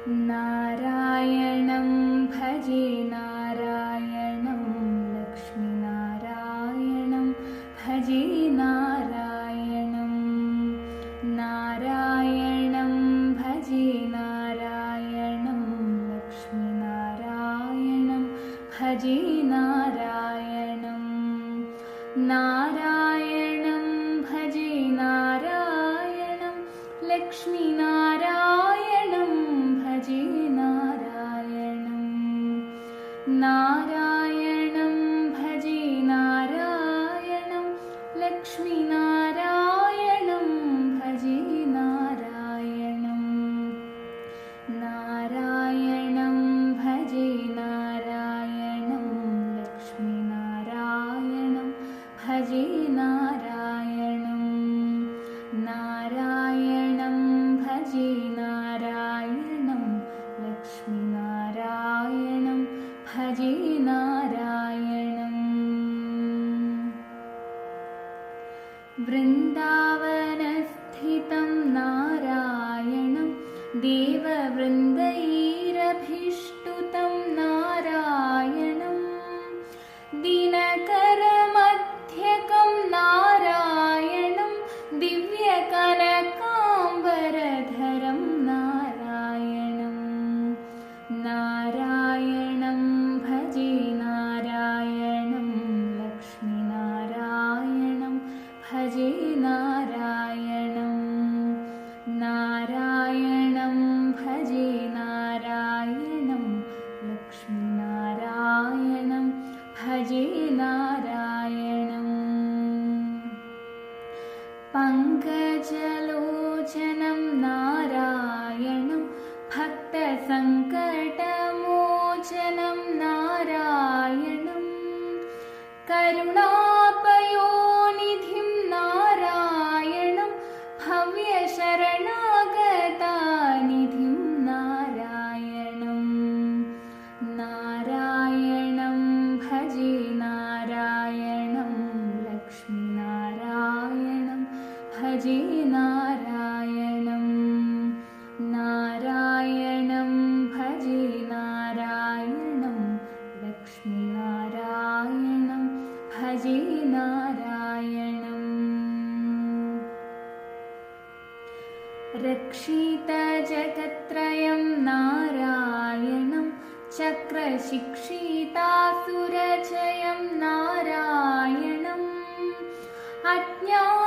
नारायणं भजे नारायणं लक्ष्मीनारायणं भजे नारायणं नारायणं भजे नारायणं लक्ष्मीनारायणं भजे नारायणं नारायणं भजे नारायणं लक्ष्मीनारायणं भजे नारायणं नारायणं भजे नारायणं लक्ष्मीनारायणं भजे नारायणं नारायणं भजे नारायणं लक्ष्मीनारायणं भजे नारायणं नारायणं भजे नारायणं लक्ष्मीनारायणं भजे नारायणं वृन्दावनस्थितं नारायणं देववृन्दैरभिष्टुतं नारायणं दिनकरमध्यकं नारायणं दिव्यकनकाम्बरधरं नारायणं नारायणं भजे नारायणं लक्ष्मीनारायणं भजे नारायणं नारायणं भजे नारायणं लक्ष्मीनारायणं भजे नारायणं पङ्कजलोचनं नारायणं भक्तसङ्कटमोचनं नारायणं करुणापयोनिधिं नारायणं भव्यशरणागतानिधिं नारायणं नारायणं भजे नारायणं लक्ष्मीनारायणं भजे नारायणं नारायणं भजे नारायणं लक्ष्मीनारायणं भजे नारायणं रक्षितजगत्त्रयं नारायणं चक्रशिक्षितासुरजयं नारायणम् अज्ञानविनाशनं